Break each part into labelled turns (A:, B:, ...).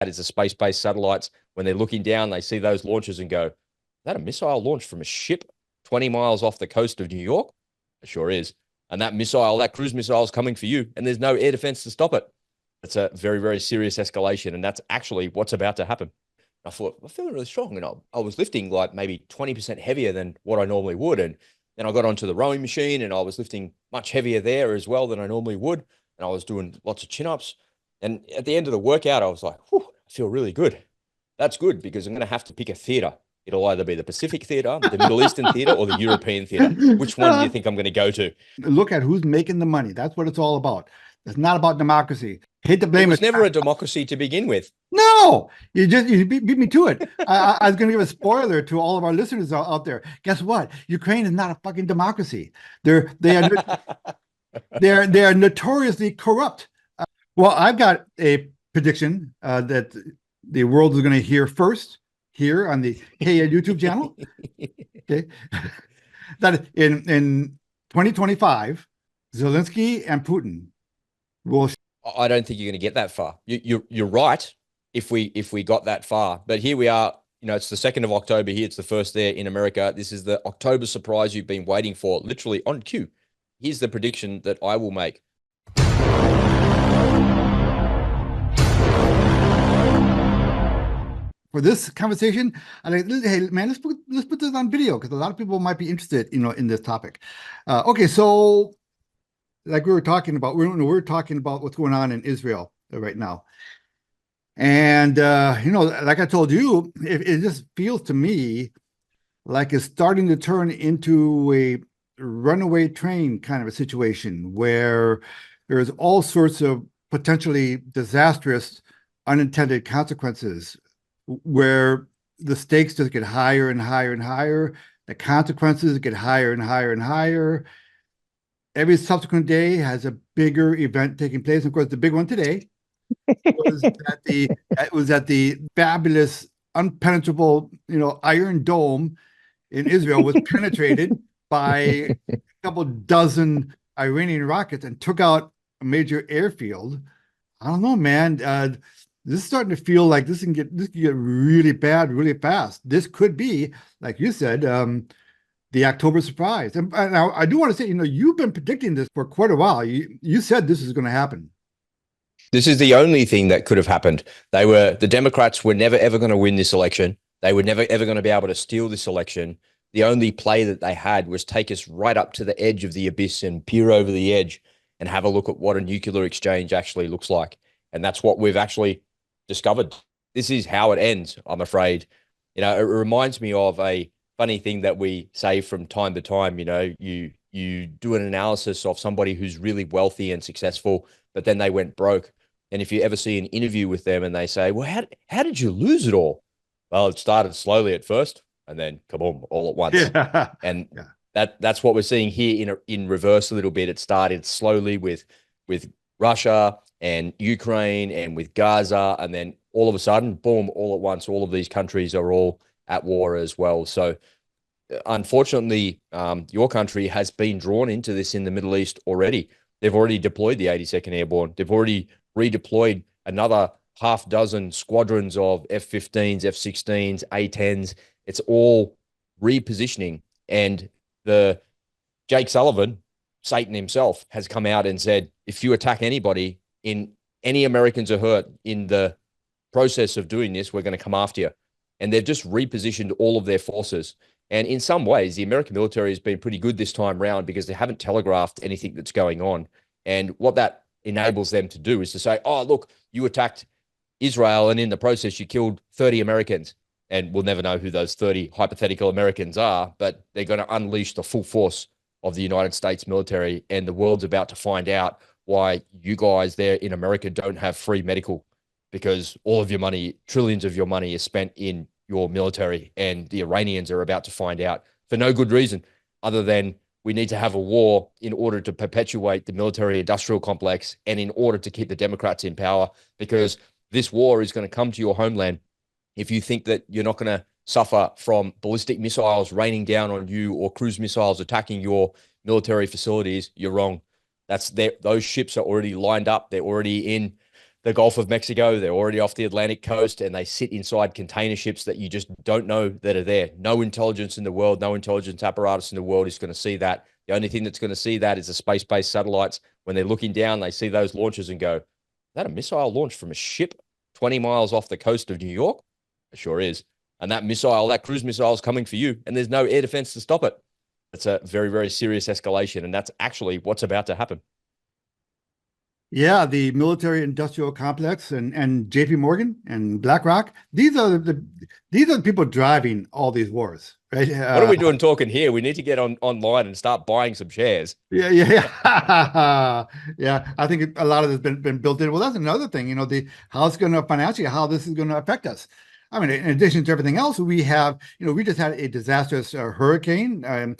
A: is the space-based satellites. When they're looking down, they see those launches and go, is that a missile launched from a ship 20 miles off the coast of New York? It sure is. And that missile, that cruise missile is coming for you, and there's no air defense to stop it. It's a very, very serious escalation, and that's actually what's about to happen. I thought, I'm feeling really strong, and I was lifting like maybe 20% heavier than what I normally would. And then I got onto the rowing machine, and I was lifting much heavier there as well than I normally would. And I was doing lots of chin-ups. And at the end of the workout, I was like, whew, I feel really good. That's good because I'm going to have to pick a theater. It'll either be the Pacific theater, the Middle Eastern theater, or the European theater. Which one do you think I'm going to go to?
B: Look at who's making the money. That's what it's all about. It's not about democracy. Hate to blame
A: it. Was never a democracy to begin with.
B: No, you beat me to it. I was going to give a spoiler to all of our listeners out there. Guess what? Ukraine is not a fucking democracy. They are notoriously corrupt. Well, I've got a prediction that the world is going to hear first here on the YouTube channel. Okay, that in 2025, Zelensky and Putin will.
A: I don't think you're going to get that far. You're right. If we got that far, but here we are. You know, it's the 2nd of October here. It's the first there in America. This is the October surprise you've been waiting for, literally on cue. Here's the prediction that I will make.
B: For this conversation, I like, hey man, let's put this on video because a lot of people might be interested, in this topic. Okay, so like we were talking about, we're talking about what's going on in Israel right now, and like I told you, it just feels to me like it's starting to turn into a runaway train kind of a situation where there's all sorts of potentially disastrous unintended consequences, where the stakes just get higher and higher and higher. The consequences get higher and higher and higher. Every subsequent day has a bigger event taking place. Of course, the big one today was at the fabulous, unpenetrable, Iron Dome in Israel was penetrated by a couple dozen Iranian rockets and took out a major airfield. I don't know, man. This is starting to feel like this can get really bad really fast. This could be, like you said, the October surprise. And now I do want to say, you've been predicting this for quite a while. You said this is going to happen.
A: This is the only thing that could have happened. The Democrats were never ever going to win this election. They were never ever going to be able to steal this election. The only play that they had was take us right up to the edge of the abyss and peer over the edge and have a look at what a nuclear exchange actually looks like. And that's what we've actually discovered. This is how it ends, I'm afraid. It reminds me of a funny thing that we say from time to time. You do an analysis of somebody who's really wealthy and successful, but then they went broke. And if you ever see an interview with them and they say, well, how did you lose it all? Well, it started slowly at first and then kaboom, all at once. Yeah. And that's what we're seeing here in reverse a little bit. It started slowly with Russia and Ukraine and with Gaza, and then all of a sudden, boom, all at once, all of these countries are all at war as well. So unfortunately, your country has been drawn into this in the Middle East already. They've already deployed the 82nd Airborne. They've already redeployed another half dozen squadrons of F-15s, F-16s, A-10s. It's all repositioning. And the Jake Sullivan, Satan himself, has come out and said, if you attack anybody, in any Americans are hurt in the process of doing this, we're going to come after you. And they've just repositioned all of their forces. And in some ways, the American military has been pretty good this time around because they haven't telegraphed anything that's going on. And what that enables them to do is to say, oh, look, you attacked Israel, and in the process, you killed 30 Americans. And we'll never know who those 30 hypothetical Americans are, but they're going to unleash the full force of the United States military. And the world's about to find out why you guys there in America don't have free medical, because all of your money, trillions of your money, is spent in your military, and the Iranians are about to find out for no good reason other than we need to have a war in order to perpetuate the military industrial complex and in order to keep the Democrats in power, because this war is going to come to your homeland. If you think that you're not going to suffer from ballistic missiles raining down on you or cruise missiles attacking your military facilities, you're wrong. Those ships are already lined up. They're already in the Gulf of Mexico. They're already off the Atlantic coast, and they sit inside container ships that you just don't know that are there. No intelligence in the world, no intelligence apparatus in the world is going to see that. The only thing that's going to see that is the space-based satellites. When they're looking down, they see those launches and go, "Is that a missile launched from a ship 20 miles off the coast of New York?" It sure is. And that missile, that cruise missile is coming for you, and there's no air defense to stop it. It's a very, very serious escalation, and that's actually what's about to happen.
B: Yeah, the military industrial complex and JP Morgan and BlackRock, these are the people driving all these wars, right?
A: What are we doing talking here? We need to get online and start buying some shares.
B: Yeah. Yeah. I think a lot of this been built in. Well, that's another thing, how it's going to financially, how this is going to affect us. I mean, in addition to everything else, we have, we just had a disastrous hurricane down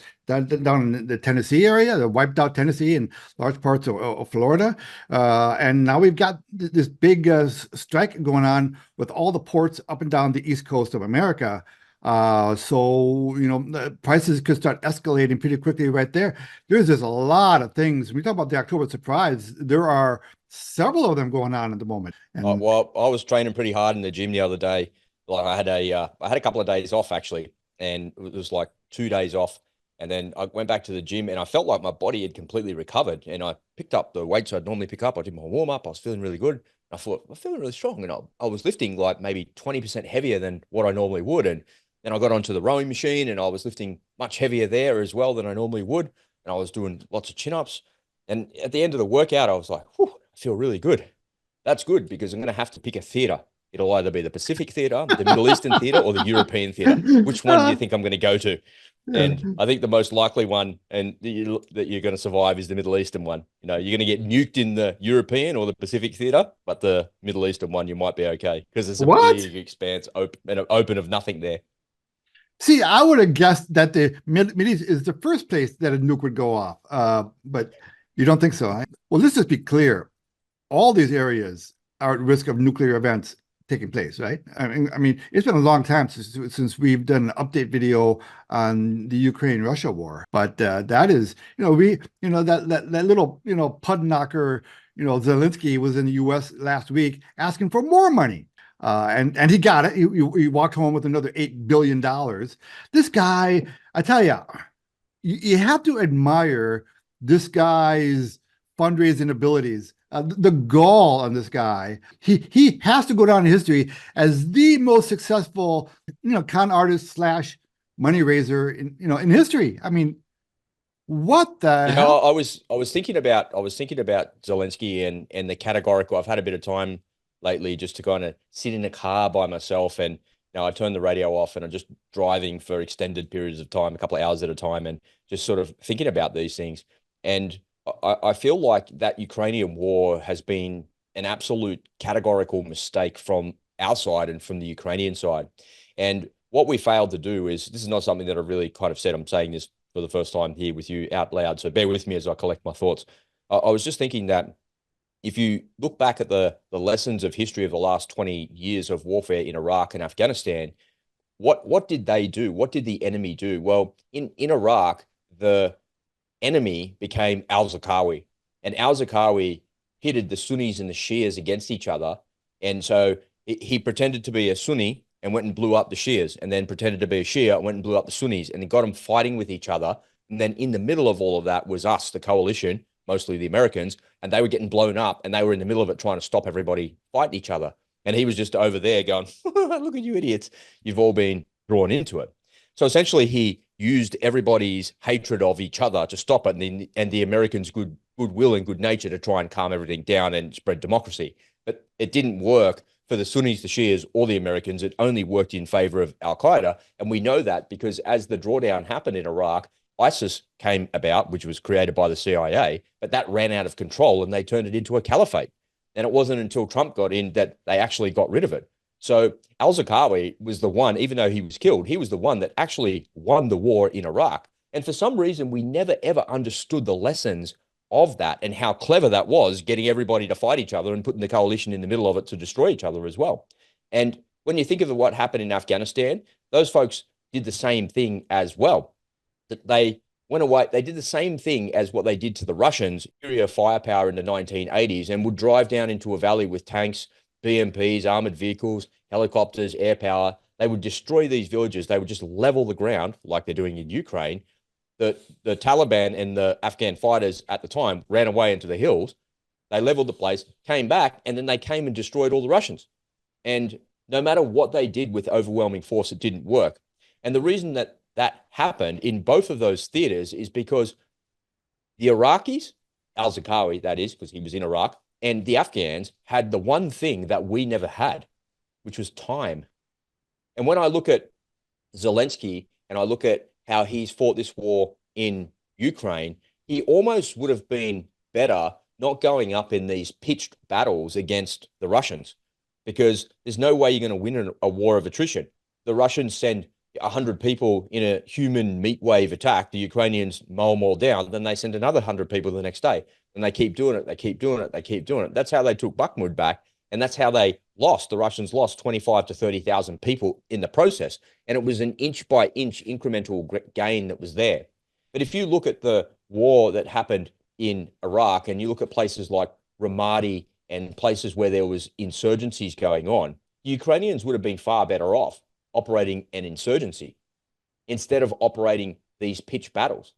B: in the Tennessee area that wiped out Tennessee and large parts of Florida. And now we've got this big strike going on with all the ports up and down the East Coast of America. So, the prices could start escalating pretty quickly right there. There's just a lot of things. When we talk about the October surprise, there are several of them going on at the moment. And
A: Well, I was training pretty hard in the gym the other day. Like I had a couple of days off actually, and it was like 2 days off. And then I went back to the gym and I felt like my body had completely recovered. And I picked up the weights I'd normally pick up. I did my warm up. I was feeling really good. I thought, I'm feeling really strong. And I was lifting like maybe 20% heavier than what I normally would. And then I got onto the rowing machine and I was lifting much heavier there as well than I normally would. And I was doing lots of chin ups. And at the end of the workout, I was like, whew, I feel really good. That's good because I'm going to have to pick a theater. It'll either be the Pacific theater, the Middle Eastern theater, or the European theater. Which one do you think I'm going to go to? And I think the most likely one and that you're going to survive is the Middle Eastern one. You're going to get nuked in the European or the Pacific theater, but the Middle Eastern one, you might be okay because there's a
B: what?
A: big expanse open of nothing there.
B: See, I would have guessed that the Middle East is the first place that a nuke would go off. But you don't think so? Well, let's just be clear. All these areas are at risk of nuclear events taking place, right? I mean, it's been a long time since we've done an update video on the Ukraine-Russia war. But that is, that little, pud knocker, Zelensky was in the U.S. last week asking for more money. And he got it. He walked home with another $8 billion. This guy, I tell you have to admire this guy's fundraising abilities. The gall on this guy. He has to go down in history as the most successful, con artist / money raiser in history. I mean, what the hell?
A: I was thinking about Zelensky and the categorical. I've had a bit of time lately just to kind of sit in a car by myself and I turn the radio off and I'm just driving for extended periods of time, a couple of hours at a time, and just sort of thinking about these things. And I feel like that Ukrainian war has been an absolute categorical mistake from our side and from the Ukrainian side. And what we failed to do is, this is not something that I really kind of said, I'm saying this for the first time here with you out loud, so bear with me as I collect my thoughts. I was just thinking that if you look back at the lessons of history of the last 20 years of warfare in Iraq and Afghanistan, what did they do? What did the enemy do? Well, in Iraq, the enemy became al-Zarqawi, and al-Zarqawi pitted the Sunnis and the Shias against each other. And so he pretended to be a Sunni and went and blew up the Shias, and then pretended to be a Shia and went and blew up the Sunnis, and then got them fighting with each other. And then in the middle of all of that was us, the coalition, mostly the Americans, and they were getting blown up, and they were in the middle of it trying to stop everybody fighting each other. And he was just over there going, look at you idiots. You've all been drawn into it. So essentially he used everybody's hatred of each other to stop it, and the Americans' goodwill and good nature to try and calm everything down and spread democracy. But it didn't work for the Sunnis, the Shias, or the Americans. It only worked in favor of al-Qaeda. And we know that because as the drawdown happened in Iraq, ISIS came about, which was created by the CIA, but that ran out of control and they turned it into a caliphate. And it wasn't until Trump got in that they actually got rid of it. So al-Zarqawi was the one, even though he was killed, he was the one that actually won the war in Iraq. And for some reason, we never, ever understood the lessons of that and how clever that was, getting everybody to fight each other and putting the coalition in the middle of it to destroy each other as well. And when you think of what happened in Afghanistan, those folks did the same thing as well. That they went away. They did the same thing as what they did to the Russians, superior firepower in the 1980s, and would drive down into a valley with tanks, BMPs, armored vehicles, helicopters, air power. They would destroy these villages. They would just level the ground like they're doing in Ukraine. The Taliban and the Afghan fighters at the time ran away into the hills. They leveled the place, came back, and then they came and destroyed all the Russians. And no matter what they did with overwhelming force, it didn't work. And the reason that that happened in both of those theaters is because the Iraqis, al-Zarqawi, that is, because he was in Iraq, and the Afghans had the one thing that we never had, which was time. And when I look at Zelensky and I look at how he's fought this war in Ukraine, he almost would have been better not going up in these pitched battles against the Russians, because there's no way you're going to win a war of attrition. The Russians send 100 people in a human meat wave attack, the Ukrainians mow them all down, then they send another 100 people the next day. And they keep doing it, they keep doing it, they keep doing it. That's how they took Bakhmut back. And that's how they lost. The Russians lost 25 to 30,000 people in the process. And it was an inch by inch incremental gain that was there. But if you look at the war that happened in Iraq and you look at places like Ramadi and places where there was insurgencies going on, the Ukrainians would have been far better off operating an insurgency instead of operating these pitched battles.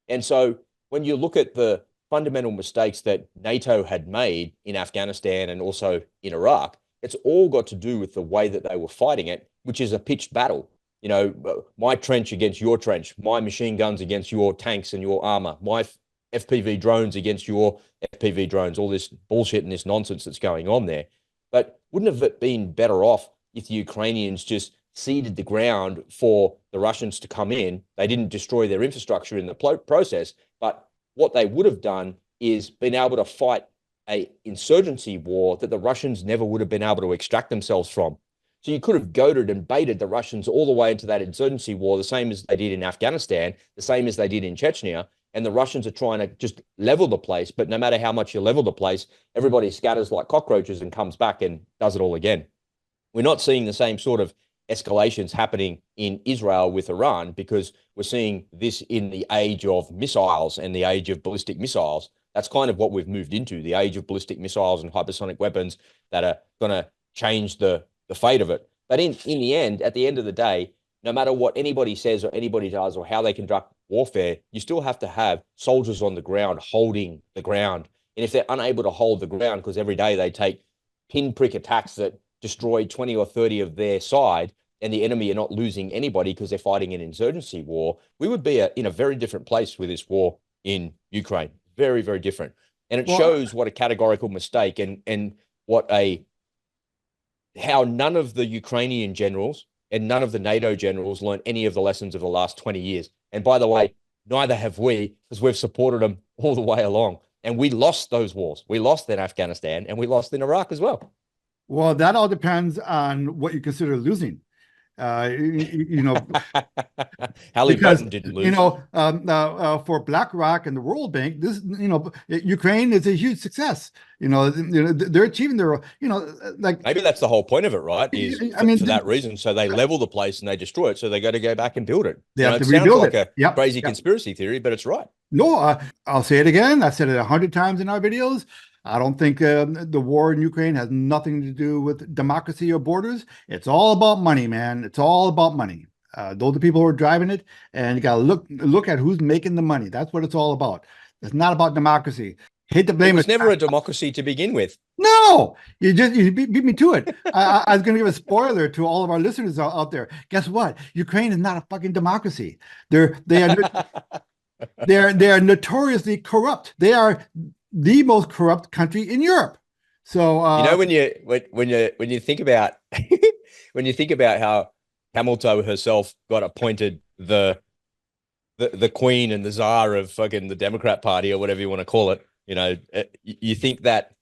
A: And so when you look at the fundamental mistakes that NATO had made in Afghanistan and also in Iraq, it's all got to do with the way that they were fighting it, which is a pitched battle. You know, my trench against your trench, my machine guns against your tanks and your armor, my FPV drones against your FPV drones, all this bullshit and this nonsense that's going on there. But wouldn't have it been better off if the Ukrainians just ceded the ground for the Russians to come in? They didn't destroy their infrastructure in the process, but what they would have done is been able to fight a insurgency war that the Russians never would have been able to extract themselves from. So you could have goaded and baited the Russians all the way into that insurgency war, the same as they did in Afghanistan, the same as they did in Chechnya. And the Russians are trying to just level the place. But no matter how much you level the place, everybody scatters like cockroaches and comes back and does it all again. We're not seeing the same sort of escalations happening in Israel with Iran, because we're seeing this in the age of missiles and the age of ballistic missiles. That's kind of what we've moved into, the age of ballistic missiles and hypersonic weapons that are going to change the fate of it. But in the end, at the end of the day, no matter what anybody says or anybody does or how they conduct warfare, you still have to have soldiers on the ground holding the ground. And if they're unable to hold the ground because every day they take pinprick attacks that destroy 20 or 30 of their side, and the enemy are not losing anybody because they're fighting an insurgency war, we would be in a very different place with this war in Ukraine. Very, very different. And it shows what a categorical mistake and what how none of the Ukrainian generals and none of the NATO generals learned any of the lessons of the last 20 years. And by the way, neither have we, because we've supported them all the way along. And we lost those wars. We lost in Afghanistan and we lost in Iraq as well.
B: Well, that all depends on what you consider losing. You know,
A: Halliburton didn't lose.
B: You know, for BlackRock and the World Bank, this, you know, Ukraine is a huge success. You know, they're achieving their, you know, like
A: maybe that's the whole point of it, right? Is for that reason, so they level the place and they destroy it, so they got to go back and build it.
B: They have to
A: rebuild it.
B: Sounds
A: like a crazy conspiracy theory, but it's right.
B: No, I'll say it again. I've said it 100 times in our videos. I don't think the war in Ukraine has nothing to do with democracy or borders. It's all about money, man. It's all about money. Those are the people who are driving it, and you got to look at who's making the money. That's what it's all about. It's not about democracy. Hate to blame it.
A: Was never a democracy to begin with.
B: No, you beat me to it. I was going to give a spoiler to all of our listeners out there. Guess what? Ukraine is not a fucking democracy. They are notoriously corrupt. They are the most corrupt country in Europe. So
A: you know, when you think about when you think about how Hamilton herself got appointed the queen and the czar of fucking the Democrat Party or whatever you want to call it, you know, you think that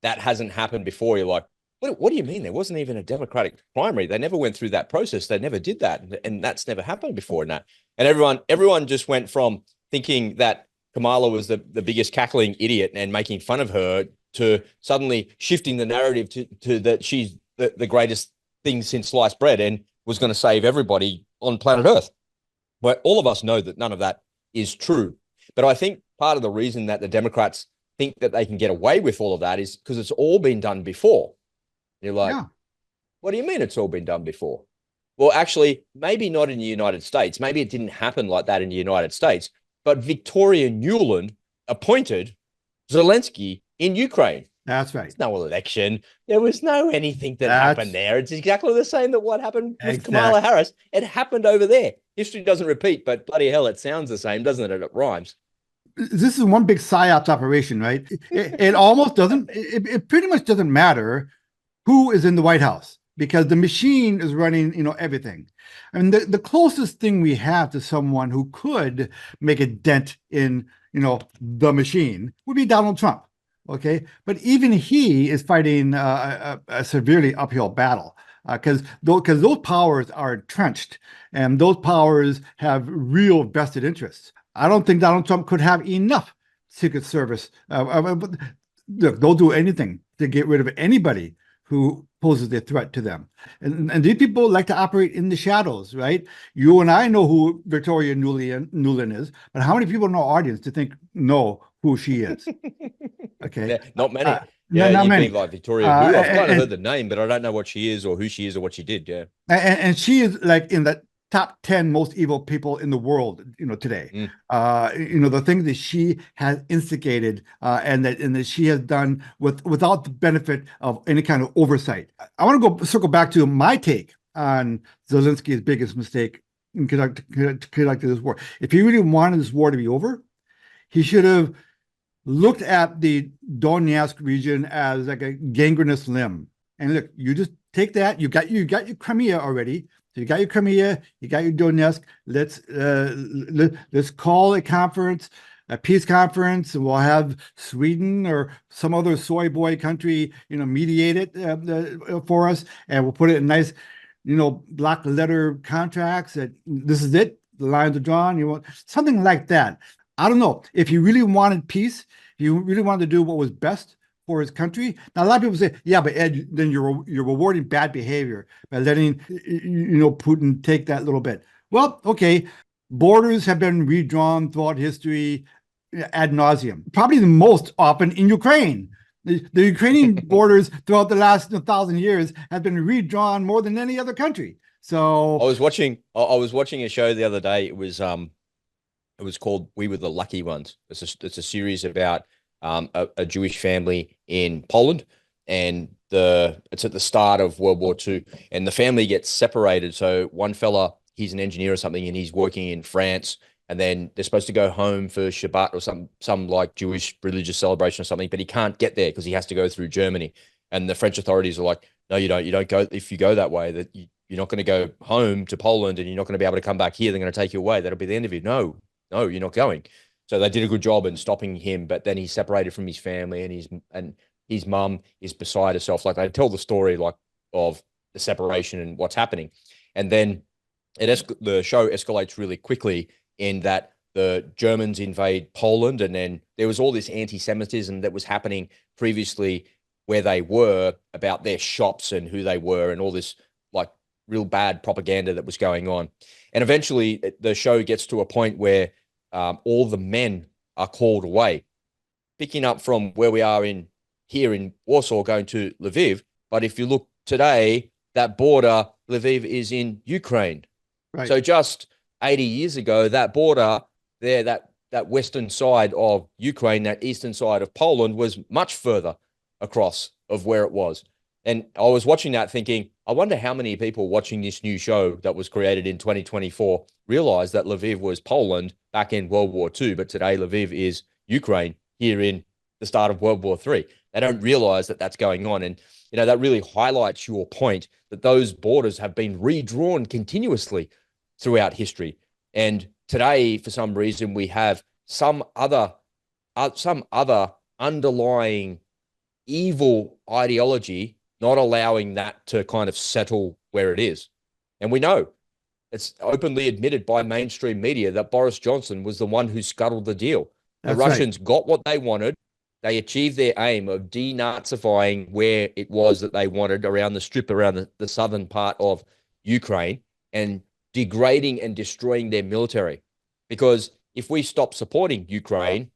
A: hasn't happened before. You're like, what do you mean? There wasn't even a Democratic primary. They never went through that process. They never did that, and that's never happened before. And everyone just went from thinking that Kamala was the biggest cackling idiot and making fun of her to suddenly shifting the narrative to that she's the greatest thing since sliced bread and was going to save everybody on planet Earth. But all of us know that none of that is true. But I think part of the reason that the Democrats think that they can get away with all of that is because it's all been done before. You're like,
B: Yeah.
A: what do you mean it's all been done before? Well, actually, maybe not in the United States. Maybe it didn't happen like that in the United States. But Victoria Nuland appointed Zelensky in Ukraine.
B: That's right.
A: There's no election. There was no anything that happened
B: That's
A: there. It's exactly the same that what happened with Kamala
B: exact.
A: Harris. It happened over there. History doesn't repeat, but bloody hell, it sounds the same, doesn't it? It rhymes.
B: This is one big psyops operation, right? It almost doesn't. It pretty much doesn't matter who is in the White House because the machine is running, everything. I mean, the closest thing we have to someone who could make a dent in, the machine would be Donald Trump. Okay, but even he is fighting a severely uphill battle because those powers are entrenched and those powers have real vested interests. I don't think Donald Trump could have enough Secret Service. Look, they'll do anything to get rid of anybody who poses a threat to them. And these people like to operate in the shadows, right? You and I know who Victoria Nuland is, but how many people in our audience to think know who she is? Okay.
A: Yeah, not many.
B: Uh,
A: Yeah,
B: not
A: you'd be
B: many.
A: like Victoria, who I've kind of
B: And,
A: heard the name, but I don't know what she is or who she is or what she did. Yeah.
B: and she is like in the top 10 most evil people in the world, today.
A: Mm.
B: The things that she has instigated and that she has done without the benefit of any kind of oversight. I want to go circle back to my take on Zelensky's biggest mistake in conducting this war. If he really wanted this war to be over, he should have looked at the Donetsk region as like a gangrenous limb. And look, you just take that. You got your Crimea already. So you got your Crimea, you got your Donetsk. Let's call a conference, a peace conference, and we'll have Sweden or some other soy boy country, mediate it for us, and we'll put it in nice, block letter contracts that this is it. The lines are drawn. You want something like that. I don't know if he really wanted peace. If you really wanted to do what was best for his country. Now, a lot of people say, "Yeah, but Ed, then you're rewarding bad behavior by letting Putin take that little bit." Well, okay, borders have been redrawn throughout history ad nauseum. Probably the most often in Ukraine. The Ukrainian borders throughout the last 1,000 years have been redrawn more than any other country. So
A: I was watching a show the other day. It was called We Were the Lucky Ones. It's a series about a Jewish family in Poland, and it's at the start of World War II, and the family gets separated. So one fella, he's an engineer or something, and he's working in France, and then they're supposed to go home for Shabbat or some like Jewish religious celebration or something, but he can't get there because he has to go through Germany. And the French authorities are like, no, you don't. You don't go. If you go that way, you're not going to go home to Poland, and you're not going to be able to come back here. They're going to take you away. That'll be the end of you. No, no, you're not going. So they did a good job in stopping him, but then he's separated from his family, and his mum is beside herself. Like they tell the story like of the separation and what's happening, and then the show escalates really quickly in that the Germans invade Poland, and then there was all this anti-Semitism that was happening previously where they were about their shops and who they were, and all this like real bad propaganda that was going on. And eventually, the show gets to a point where all the men are called away, picking up from where we are here in Warsaw, going to Lviv. But if you look today, that border, Lviv is in Ukraine.
B: right.
A: So just 80 years ago, that border there, that western side of Ukraine, that eastern side of Poland was much further across of where it was. And I was watching that thinking, I wonder how many people watching this new show that was created in 2024 realized that Lviv was Poland back in World War II, but today Lviv is Ukraine here in the start of World War III. They don't realize that that's going on. And, that really highlights your point that those borders have been redrawn continuously throughout history. And today, for some reason, we have some other underlying evil ideology not allowing that to kind of settle where it is. And we know it's openly admitted by mainstream media that Boris Johnson was the one who scuttled the deal. The Russians got what they wanted. They achieved their aim of denazifying where it was that they wanted around the strip, around the southern part of Ukraine, and degrading and destroying their military. Because if we stop supporting Ukraine,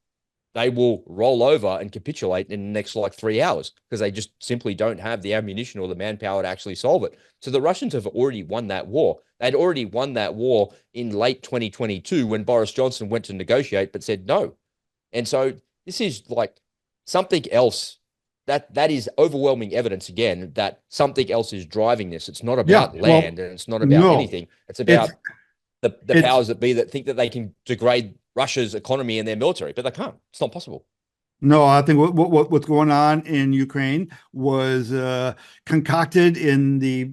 A: they will roll over and capitulate in the next like 3 hours because they just simply don't have the ammunition or the manpower to actually solve it. So the Russians have already won that war. They'd already won that war in late 2022 when Boris Johnson went to negotiate but said no. And so this is like something else that is overwhelming evidence again that something else is driving this. It's not
B: Yeah.
A: about
B: Well,
A: land and it's not about
B: no,
A: anything. It's
B: it's
A: about the
B: it's
A: powers that be that think that they can degrade Russia's economy and their military, but they can't. It's not possible.
B: no. I think what's going on in Ukraine was concocted in the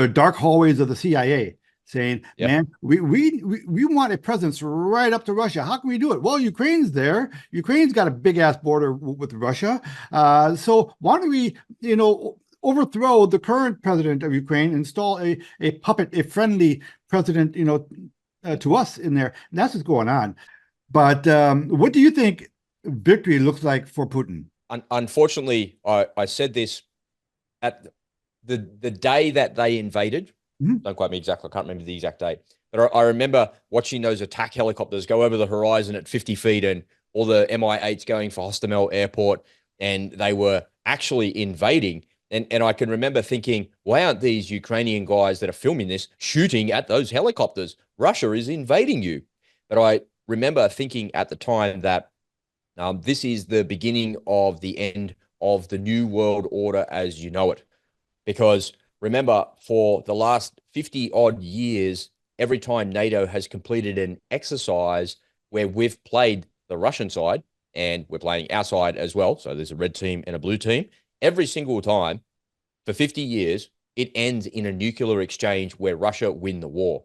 B: dark hallways of the CIA, saying,
A: Yep.
B: "Man, we want a presence right up to Russia. How can we do it? Well, Ukraine's there. Ukraine's got a big ass border with Russia. So why don't we, overthrow the current president of Ukraine, install a puppet, a friendly president, to us in there. And that's what's going on. But what do you think victory looks like for Putin?
A: Unfortunately, I said this at the day that they invaded.
B: Mhm.
A: Don't quote me exactly. I can't remember the exact date. But I remember watching those attack helicopters go over the horizon at 50 feet and all the Mi-8s going for Hostomel Airport. And they were actually invading. And I can remember thinking, why aren't these Ukrainian guys that are filming this shooting at those helicopters? Russia is invading you. But I remember thinking at the time that this is the beginning of the end of the new world order as you know it. Because remember, for the last 50 odd years, every time NATO has completed an exercise where we've played the Russian side and we're playing our side as well, so there's a red team and a blue team, every single time for 50 years, it ends in a nuclear exchange where Russia win the war.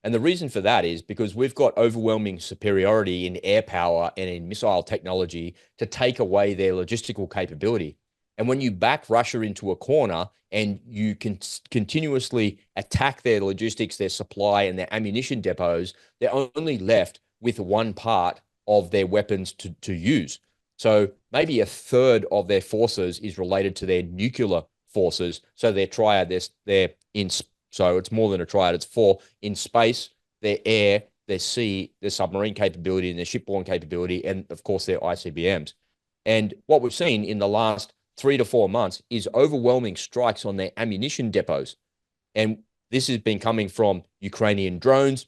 A: And the reason for that is because we've got overwhelming superiority in air power and in missile technology to take away their logistical capability. And when you back Russia into a corner and you can continuously attack their logistics, their supply, and their ammunition depots, they're only left with one part of their weapons to use. So maybe a third of their forces is related to their nuclear forces. So their triad, they're in. So it's more than a triad. It's four in space, their air, their sea, their submarine capability, and their shipborne capability, and of course their ICBMs. And what we've seen in the last 3 to 4 months is overwhelming strikes on their ammunition depots. And this has been coming from Ukrainian drones.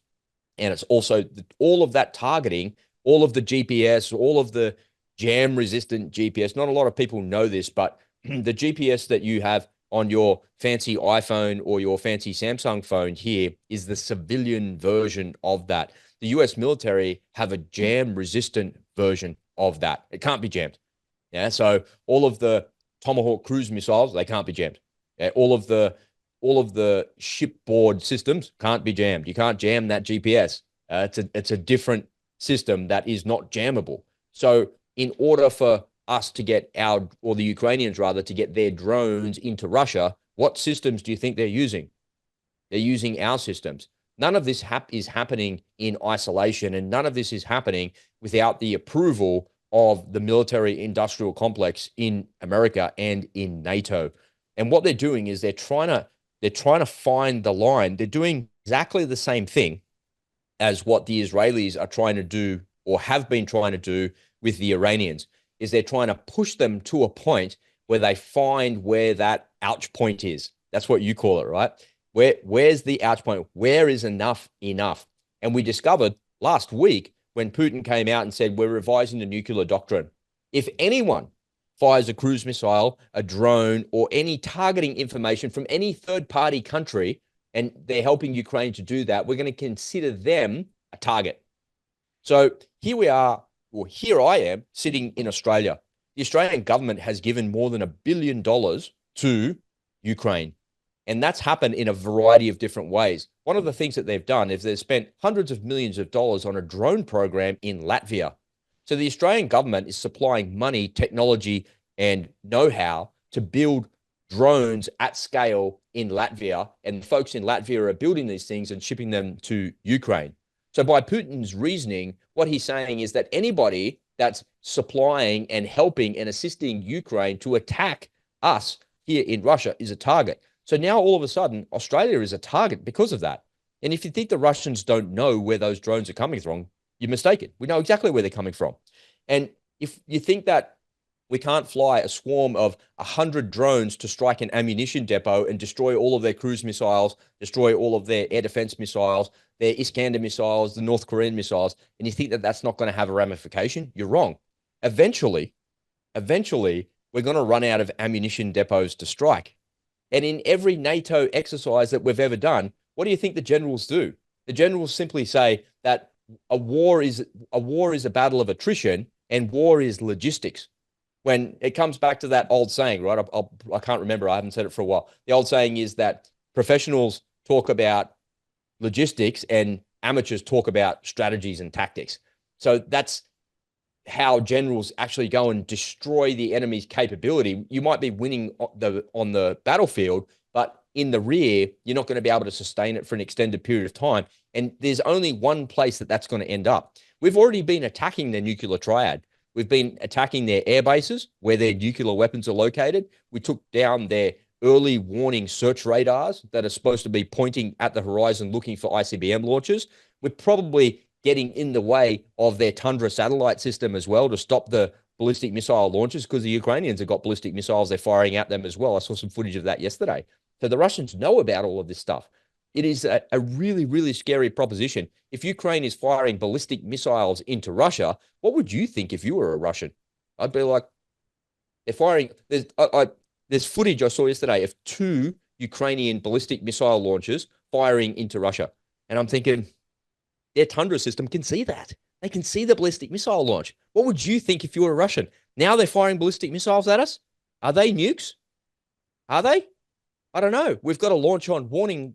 A: And it's also all of that targeting, all of the GPS, all of the jam resistant GPS. Not a lot of people know this, but the GPS that you have on your fancy iPhone or your fancy Samsung phone here is the civilian version of that. The US military have a jam resistant version of that. It can't be jammed. Yeah. So all of the Tomahawk cruise missiles, they can't be jammed. Yeah, all of the shipboard systems can't be jammed. You can't jam that GPS. It's a different system that is not jammable. So in order for us to get or the Ukrainians rather, to get their drones into Russia, what systems do you think they're using? They're using our systems. None of this is happening in isolation, and none of this is happening without the approval of the military industrial complex in America and in NATO. And what they're doing is they're trying to find the line. They're doing exactly the same thing as what the Israelis are trying to do or have been trying to do with the Iranians, is they're trying to push them to a point where they find where that ouch point is. That's what you call it, right? Where's the ouch point? Where is enough enough? And we discovered last week when Putin came out and said, we're revising the nuclear doctrine. If anyone fires a cruise missile, a drone, or any targeting information from any third-party country, and they're helping Ukraine to do that, we're going to consider them a target. So here we are, or here I am, sitting in Australia. The Australian government has given more than $1 billion to Ukraine. And that's happened in a variety of different ways. One of the things that they've done is they've spent hundreds of millions of dollars on a drone program in Latvia. So the Australian government is supplying money, technology, and know-how to build drones at scale in Latvia. And folks in Latvia are building these things and shipping them to Ukraine. So by Putin's reasoning, what he's saying is that anybody that's supplying and helping and assisting Ukraine to attack us here in Russia is a target. So now all of a sudden, Australia is a target because of that. And if you think the Russians don't know where those drones are coming from, you're mistaken. We know exactly where they're coming from. And if you think that we can't fly a swarm of 100 drones to strike an ammunition depot and destroy all of their cruise missiles, destroy all of their air defense missiles, their Iskander missiles, the North Korean missiles, and you think that that's not going to have a ramification, you're wrong. Eventually, we're going to run out of ammunition depots to strike. And in every NATO exercise that we've ever done, what do you think the generals do? The generals simply say that a war is a battle of attrition and war is logistics. When it comes back to that old saying, right? I can't remember. I haven't said it for a while. The old saying is that professionals talk about logistics and amateurs talk about strategies and tactics. So that's how generals actually go and destroy the enemy's capability. You might be winning on the battlefield, but in the rear, you're not going to be able to sustain it for an extended period of time. And there's only one place that that's going to end up. We've already been attacking the nuclear triad. We've been attacking their air bases where their nuclear weapons are located. We took down their early warning search radars that are supposed to be pointing at the horizon looking for ICBM launches. We're probably getting in the way of their Tundra satellite system as well to stop the ballistic missile launches, because the Ukrainians have got ballistic missiles they're firing at them as well. I saw some footage of that yesterday. So the Russians know about all of this stuff. It is a really, really scary proposition. If Ukraine is firing ballistic missiles into Russia, what would you think if you were a Russian? I'd be like, they're firing. There's footage I saw yesterday of 2 Ukrainian ballistic missile launches firing into Russia. And I'm thinking, their Tundra system can see that. They can see the ballistic missile launch. What would you think if you were a Russian? Now they're firing ballistic missiles at us. Are they nukes? Are they? I don't know. We've got a launch on warning.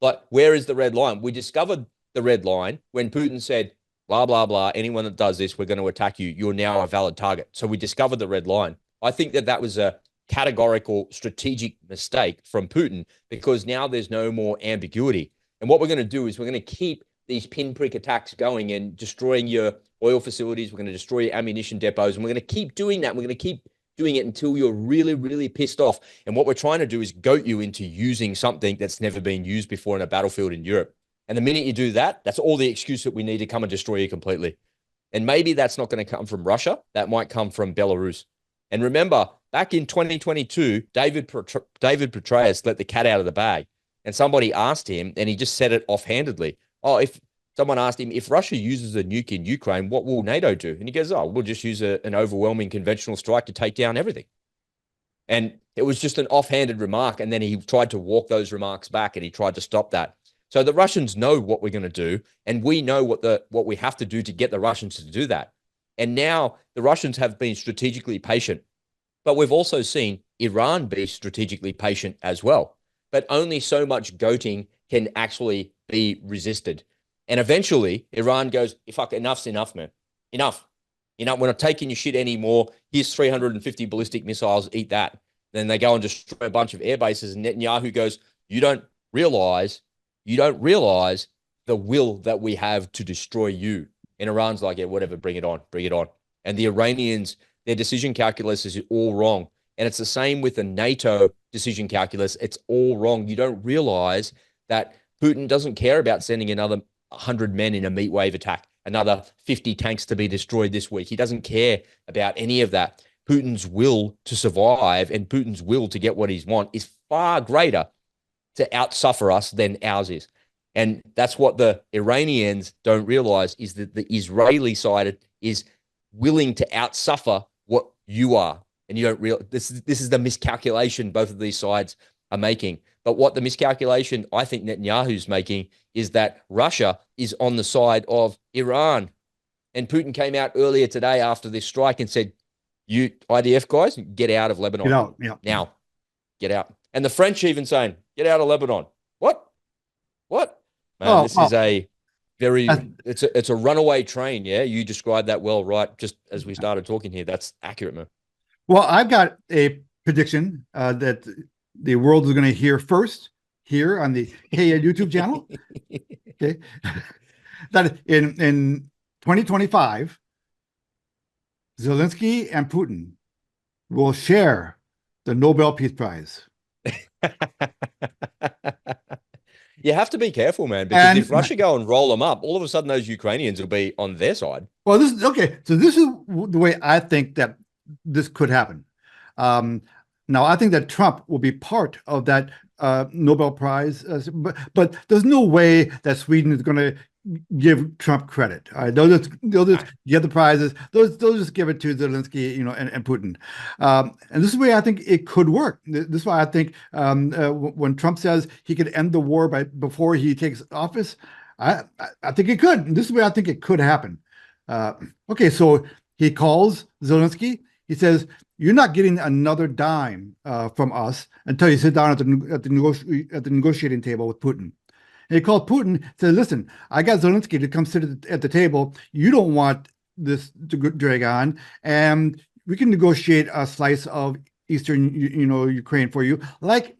A: Like, where is the red line? We discovered the red line when Putin said, blah, blah, blah. Anyone that does this, we're going to attack you. You're now a valid target. So we discovered the red line. I think that that was a categorical strategic mistake from Putin, because now there's no more ambiguity. And what we're going to do is we're going to keep these pinprick attacks going and destroying your oil facilities. We're going to destroy your ammunition depots, and we're going to keep doing that. We're going to keep doing it until you're really, really pissed off. And what we're trying to do is goat you into using something that's never been used before in a battlefield in Europe. And the minute you do that, that's all the excuse that we need to come and destroy you completely. And maybe that's not going to come from Russia. That might come from Belarus. And remember, back in 2022, David Petraeus let the cat out of the bag. And somebody asked him, and he just said it offhandedly. Oh, if someone asked him, if Russia uses a nuke in Ukraine, what will NATO do? And he goes, oh, we'll just use an overwhelming conventional strike to take down everything. And it was just an offhanded remark. And then he tried to walk those remarks back, and he tried to stop that. So the Russians know what we're going to do, and we know what we have to do to get the Russians to do that. And now the Russians have been strategically patient, but we've also seen Iran be strategically patient as well. But only so much goating can actually be resisted. And eventually Iran goes, fuck, enough's enough, man. Enough. We're not taking your shit anymore. Here's 350 ballistic missiles, eat that. Then they go and destroy a bunch of air bases, and Netanyahu goes, you don't realize the will that we have to destroy you. And Iran's like, yeah, whatever, bring it on. And the Iranians, their decision calculus is all wrong. And it's the same with the NATO decision calculus. It's all wrong. You don't realize that Putin doesn't care about sending another 100 men in a meat wave attack, another 50 tanks to be destroyed this week. He doesn't care about any of that. Putin's will to survive and Putin's will to get what he wants is far greater to outsuffer us than ours is. And that's what the Iranians don't realize, is that the Israeli side is willing to outsuffer what you are. And you don't realize this is the miscalculation both of these sides are making. But what the miscalculation I think Netanyahu's making is that Russia is on the side of Iran. And Putin came out earlier today after this strike and said, you IDF guys, get out of Lebanon.
B: Get out. Yeah.
A: Now, get out. And the French even saying, get out of Lebanon. What? Man, this is a very, it's a runaway train. Yeah. You described that well, right? Just as we started talking here, that's accurate, man.
B: Well, I've got a prediction that the world is going to hear first here on the KN YouTube channel. Okay. That in 2025, Zelensky and Putin will share the Nobel Peace Prize.
A: you have to be careful, man, because if
B: And
A: Russia go and roll them up, all of a sudden those Ukrainians will be on their side.
B: well, this is okay. So this is the way I think that this could happen. Um, Now, I think that Trump will be part of that Nobel Prize, but there's no way that Sweden is going to give Trump credit. All right, they'll just give the prizes. They'll just give it to Zelensky, and Putin. And this is the way I think it could work. This is why I think when Trump says he could end the war before he takes office, I think it could. This is the way I think it could happen. Uh, okay, so he calls Zelensky. He says, "You're not getting another dime from us until you sit down at the negotiating table with Putin." And he called Putin, said, "Listen, I got Zelensky to come sit at the table. You don't want this to drag on, and we can negotiate a slice of Eastern, Ukraine for you, like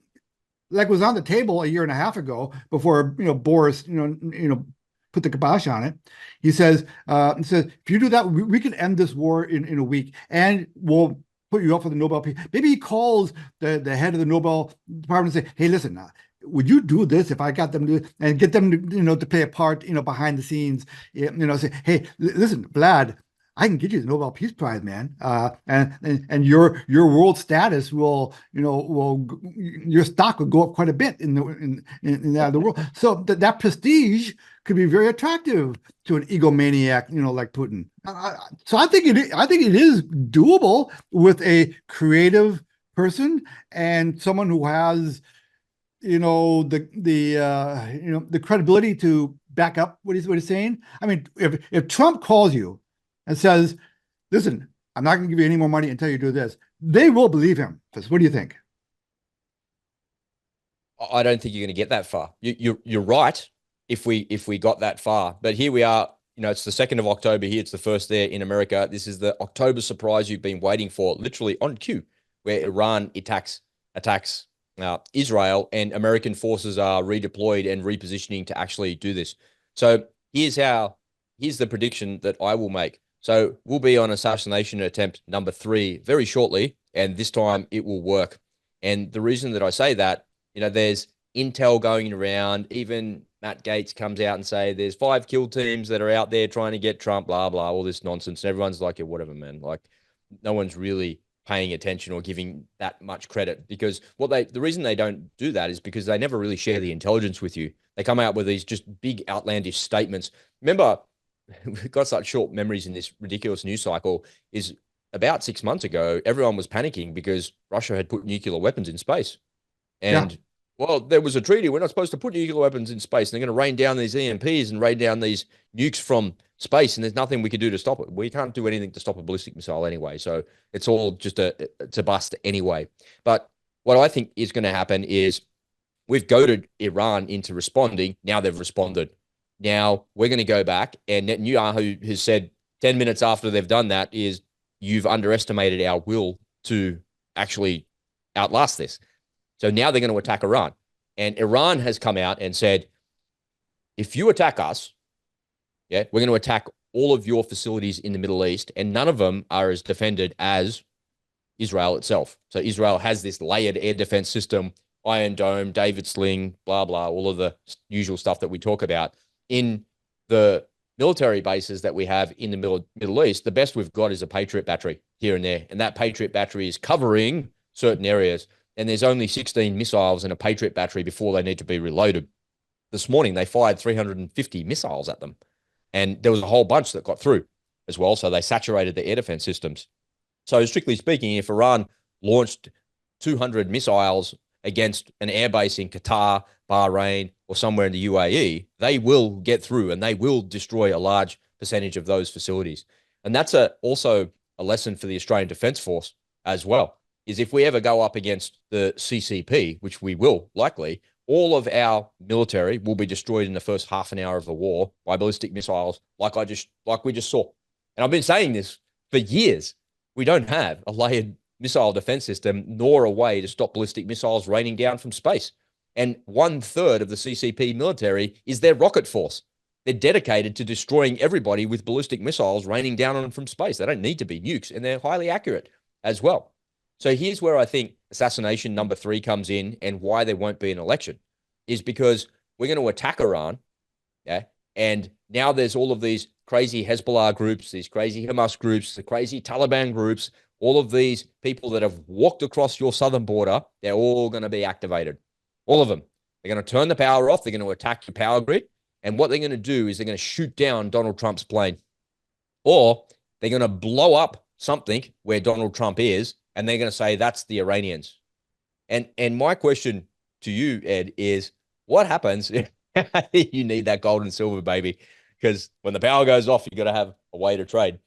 B: was on the table a year and a half ago before Boris put the kibosh on it." He says if you do that, we can end this war in a week, and we'll put you up for the Nobel Peace. Maybe he calls the head of the Nobel department and say, "Hey, listen, would you do this if I got them to and get them to play a part behind the scenes? Say, hey, listen, Vlad, I can get you the Nobel Peace Prize, man. And your world status will your stock will go up quite a bit in the world. So that prestige could be very attractive to an egomaniac, like Putin. So I think it is doable with a creative person and someone who has the credibility to back up what he's saying. I mean, if Trump calls you and says, "Listen, I'm not going to give you any more money until you do this," they will believe him. What do you think?
A: I don't think you're going to get that far. You're right if we got that far, but here we are. It's the 2nd of October here. It's the first there in America. This is the October surprise you've been waiting for, literally on cue, where Iran attacks Israel, and American forces are redeployed and repositioning to actually do this. So here's the prediction that I will make. So we'll be on assassination attempt number 3 very shortly, and this time it will work. And the reason that I say that, there's intel going around. Even Matt Gaetz comes out and say there's 5 kill teams that are out there trying to get Trump, blah, blah, all this nonsense. And everyone's like, yeah, whatever, man. Like, no one's really paying attention or giving that much credit, because the reason they don't do that is because they never really share the intelligence with you. They come out with these just big outlandish statements. Remember, we've got such short memories in this ridiculous news cycle. Is about 6 months ago, everyone was panicking because Russia had put nuclear weapons in space.
B: Yeah.
A: And well, there was a treaty. We're not supposed to put nuclear weapons in space. And they're going to rain down these EMPs and rain down these nukes from space. And there's nothing we can do to stop it. We can't do anything to stop a ballistic missile anyway. So it's all just a bust anyway. But what I think is going to happen is we've goaded Iran into responding. Now they've responded. Now we're going to go back. And Netanyahu has said 10 minutes after they've done that is, you've underestimated our will to actually outlast this. So now they're going to attack Iran. And Iran has come out and said, if you attack us, we're going to attack all of your facilities in the Middle East, and none of them are as defended as Israel itself. So Israel has this layered air defense system, Iron Dome, David Sling, blah, blah, all of the usual stuff that we talk about. In the military bases that we have in the Middle East, the best we've got is a Patriot battery here and there. And that Patriot battery is covering certain areas. And there's only 16 missiles in a Patriot battery before they need to be reloaded. This morning, they fired 350 missiles at them. And there was a whole bunch that got through as well. So they saturated the air defense systems. So strictly speaking, if Iran launched 200 missiles against an airbase in Qatar, Bahrain, or somewhere in the UAE, they will get through and they will destroy a large percentage of those facilities. And that's also a lesson for the Australian Defence Force as well, is if we ever go up against the CCP, which we will likely, all of our military will be destroyed in the first half an hour of the war by ballistic missiles, like we just saw. And I've been saying this for years. We don't have a layered missile defense system, nor a way to stop ballistic missiles raining down from space. And 1/3 of the CCP military is their rocket force. They're dedicated to destroying everybody with ballistic missiles raining down on them from space. They don't need to be nukes, and they're highly accurate as well. So here's where I think assassination number 3 comes in, and why there won't be an election is because we're going to attack Iran. Yeah. And now there's all of these crazy Hezbollah groups, these crazy Hamas groups, the crazy Taliban groups, all of these people that have walked across your southern border, they're all going to be activated. All of them. They're going to turn the power off. They're going to attack your power grid. And what they're going to do is they're going to shoot down Donald Trump's plane. Or they're going to blow up something where Donald Trump is, and they're going to say that's the Iranians. And my question to you, Ed, is what happens if you need that gold and silver, baby? Because when the power goes off, you got to have a way to trade.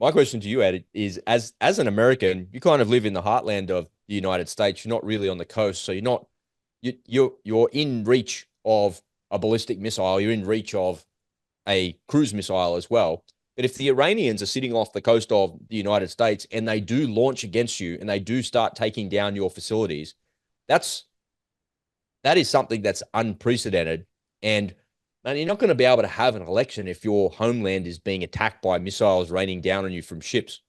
A: My question to you, Ed, is as an American, you kind of live in the heartland of the United States. You're not really on the coast, so you're in reach of a ballistic missile. You're in reach of a cruise missile as well. But if the Iranians are sitting off the coast of the United States and they do launch against you and they do start taking down your facilities, that is something that's unprecedented. And man, you're not going to be able to have an election if your homeland is being attacked by missiles raining down on you from ships.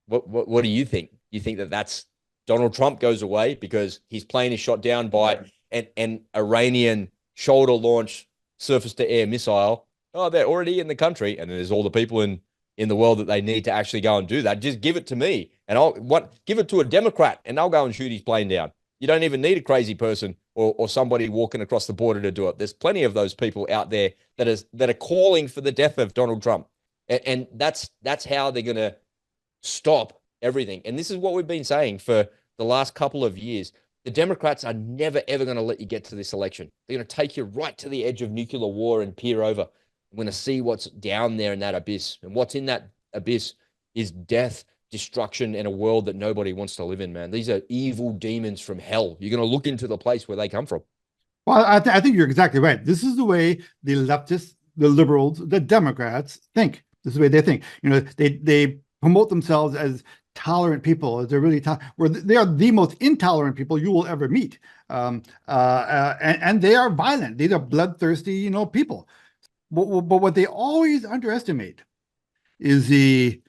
A: What do you think? You think that that's Donald Trump goes away because his plane is shot down by an Iranian shoulder launch surface to air missile? Oh, they're already in the country, and then there's all the people in the world that they need to actually go and do that. Just give it to me, and give it to a Democrat, and I'll go and shoot his plane down. You don't even need a crazy person or somebody walking across the border to do it. There's plenty of those people out there that are calling for the death of Donald Trump, and that's how they're going to stop everything. And this is what we've been saying for the last couple of years. The Democrats are never, ever going to let you get to this election. They're going to take you right to the edge of nuclear war and peer over. I'm going to see what's down there in that abyss. And what's in that abyss is death, destruction, and a world that nobody wants to live in, man. These are evil demons from hell. You're going to look into the place where they come from.
B: Well, I think you're exactly right. This is the way the leftists, the liberals, the Democrats think. This is the way they think. They promote themselves as tolerant people, as they're really where they are the most intolerant people you will ever meet. And they are violent. These are bloodthirsty, people. But what they always underestimate is I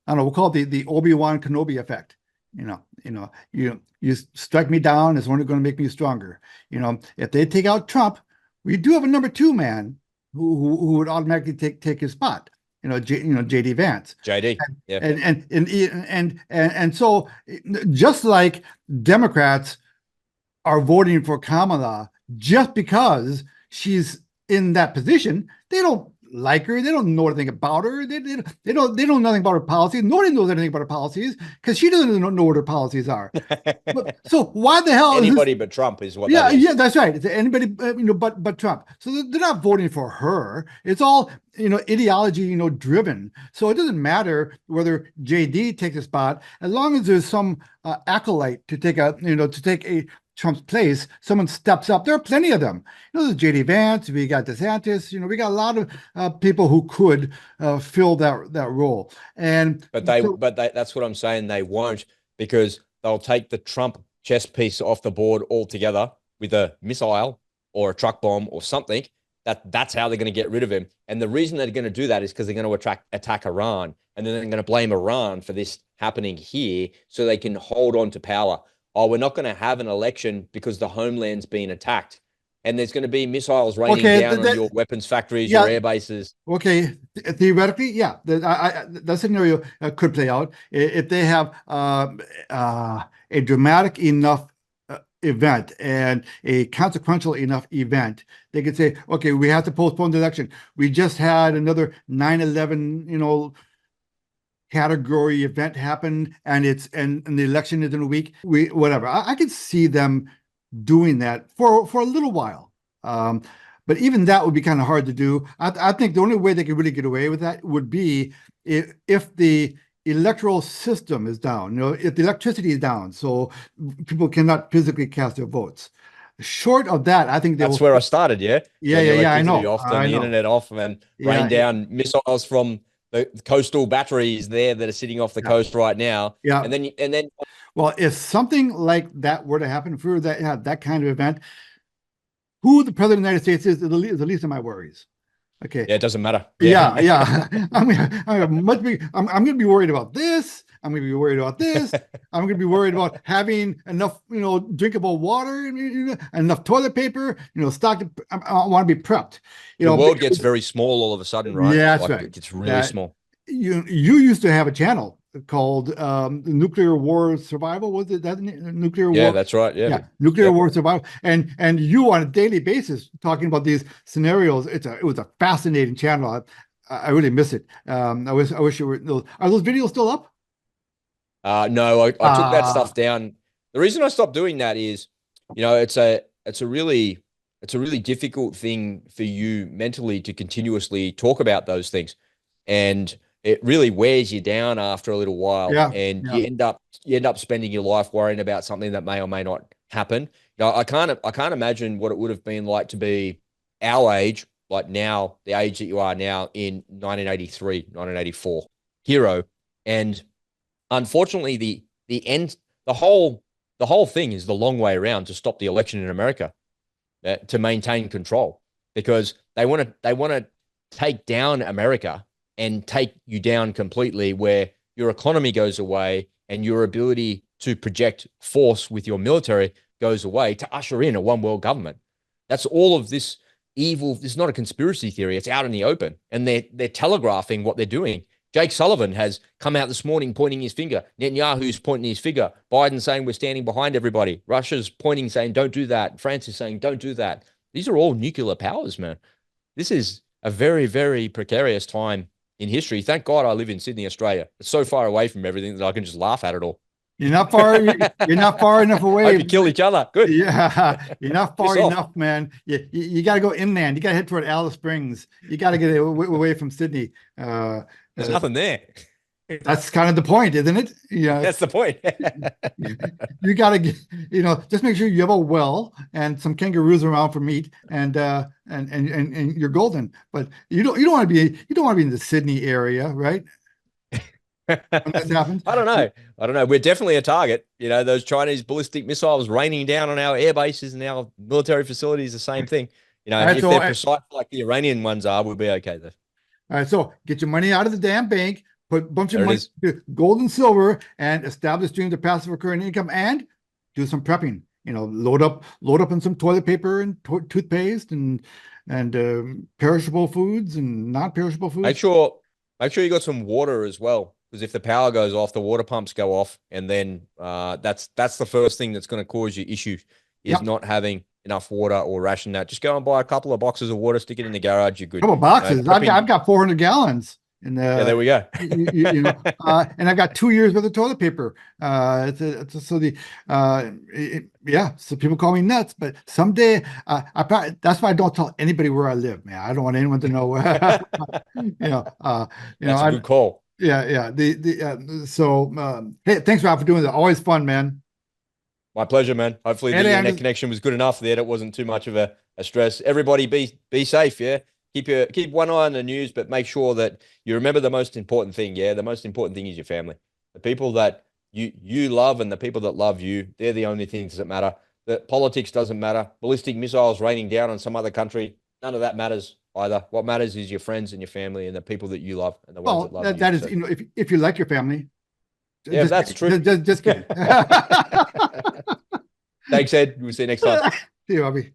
B: don't know, we'll call it the Obi-Wan Kenobi effect. You strike me down, it's only going to make me stronger. If they take out Trump, we do have a number 2 man who would automatically take his spot. JD Vance.
A: JD, yeah.
B: And so just like Democrats are voting for Kamala just because she's in that position, they don't like her. They don't know anything about her. They don't know nothing about her policies. Nobody knows anything about her policies because she doesn't know what her policies are. So why the hell
A: anybody but Trump is what?
B: Yeah, yeah, that's right. It's anybody but Trump. So they're not voting for her. It's all ideology driven. So it doesn't matter whether JD takes a spot as long as there's some acolyte to take a Trump's place, someone steps up. There are plenty of them. There's JD Vance, we got DeSantis, we got a lot of people who could fill that role. But
A: that's what I'm saying. They won't, because they'll take the Trump chess piece off the board altogether with a missile or a truck bomb or something. That's how they're going to get rid of him. And the reason they're going to do that is because they're going to attack Iran, and then they're going to blame Iran for this happening here so they can hold on to power. Oh, we're not going to have an election because the homeland's been attacked, and there's going to be missiles raining down on your weapons factories, your air bases.
B: Okay, theoretically, yeah, that scenario could play out if they have a dramatic enough event and a consequential enough event. They could say, okay, we have to postpone the election. We just had another 9/11, category event happen, and the election is in a week. Whatever. I could see them doing that for a little while. But even that would be kind of hard to do. I think the only way they could really get away with that would be if the electoral system is down, if the electricity is down, so people cannot physically cast their votes. Short of that, I think
A: that's where I started. Yeah,
B: I know.
A: Off, the internet off, and rain down missiles from the coastal batteries there that are sitting off the coast right now.
B: Yeah.
A: And then
B: well, if something like that were to happen, if we were that kind of event, who the president of the United States is the least of my worries. Okay.
A: Yeah, it doesn't matter.
B: Yeah,
A: Yeah.
B: yeah. I'm gonna be worried about this. I'm gonna be worried about this. I'm gonna be worried about having enough, drinkable water and enough toilet paper, stocked. I want to be prepped.
A: The world gets
B: Because,
A: very small all of a sudden, right?
B: yeah, that's
A: Like
B: right.
A: it gets really
B: Yeah,
A: small.
B: you used to have a channel called Nuclear War Survival. Was it that Nuclear
A: Yeah,
B: War?
A: that's right. Yeah.
B: Yeah, Nuclear
A: Yep.
B: War Survival, and you on a daily basis talking about these scenarios. It was a fascinating channel. I really miss it. I wish you were. Are those videos still up?
A: No, I took that
B: Uh
A: stuff down. The reason I stopped doing that is, it's a really difficult thing for you mentally to continuously talk about those things. And it really wears you down after a little while.
B: yeah,
A: And
B: yeah.
A: you end up spending your life worrying about something that may or may not happen. I can't imagine what it would have been like to be our age, like now, the age that you are now in 1983, 1984, hero. And unfortunately, the end, the whole thing is the long way around to stop the election in America, to maintain control, because they want to take down America and take you down completely, where your economy goes away and your ability to project force with your military goes away, to usher in a one world government. That's all of this evil. It's not a conspiracy theory. It's out in the open, and they're telegraphing what they're doing. Jake Sullivan has come out this morning pointing his finger. Netanyahu's pointing his finger. Biden saying we're standing behind everybody. Russia's pointing, saying don't do that. France is saying don't do that. These are all nuclear powers, man. This is a very, very precarious time in history. Thank God I live in Sydney, Australia. It's so far away from everything that I can just laugh at it all.
B: You're not far. You're not far enough
A: Hope
B: away.
A: you kill each other. Good.
B: Yeah, you're not
A: Piss
B: far
A: off.
B: enough, man. You got to go inland. You got to head toward Alice Springs. You got to get away from Sydney. Uh,
A: There's
B: uh,
A: nothing there.
B: that's kind of the point, isn't it? Yeah,
A: That's the point.
B: you got to get, just make sure you have a well and some kangaroos around for meat, and you're golden. But you don't want to be in the Sydney area, right? When this happens.
A: I don't know. I don't know. We're definitely a target. Those Chinese ballistic missiles raining down on our air bases and our military facilities, the same thing.
B: All right,
A: If
B: so
A: they're precise like the Iranian ones are, we'll be okay though.
B: all right, so get your money out of the damn bank, put a bunch of
A: There it
B: money
A: is.
B: to gold and silver, and establish streams of passive recurring income, and do some prepping. Load up on some toilet paper and toothpaste and perishable foods and non-perishable
A: Make
B: foods.
A: sure, make sure you got some water as well, because if the power goes off, the water pumps go off, and then that's the first thing that's going to cause you issues, is
B: Yep,
A: not having enough water or ration that. Just go and buy a couple of boxes of water, stick it in the garage, you're
B: a
A: good.
B: couple boxes. I've
A: Prepping.
B: got 400 gallons in
A: Yeah, there
B: the
A: we go.
B: and I've got 2 years worth of toilet paper. Yeah. So people call me nuts, but someday, that's why I don't tell anybody where I live, man. I don't want anyone to know. you know, uh,
A: That's a
B: I
A: good call.
B: yeah, yeah. Hey, thanks Rob for doing that. Always fun, man.
A: My pleasure, man. Hopefully the
B: And
A: internet connection was good enough there. That wasn't too much of a stress. Everybody be safe, yeah. Keep one eye on the news, but make sure that you remember the most important thing. Yeah, the most important thing is your family. The people that you love and the people that love you, they're the only things that matter. The politics doesn't matter. Ballistic missiles raining down on some other country, none of that matters either. What matters is your friends and your family and the people that you love and the ones that
B: well,
A: love you.
B: that is,
A: So,
B: if you like your family,
A: yeah,
B: just
A: that's true.
B: just kidding.
A: Thanks, Ed. We'll see you next time.
B: See you, Robbie.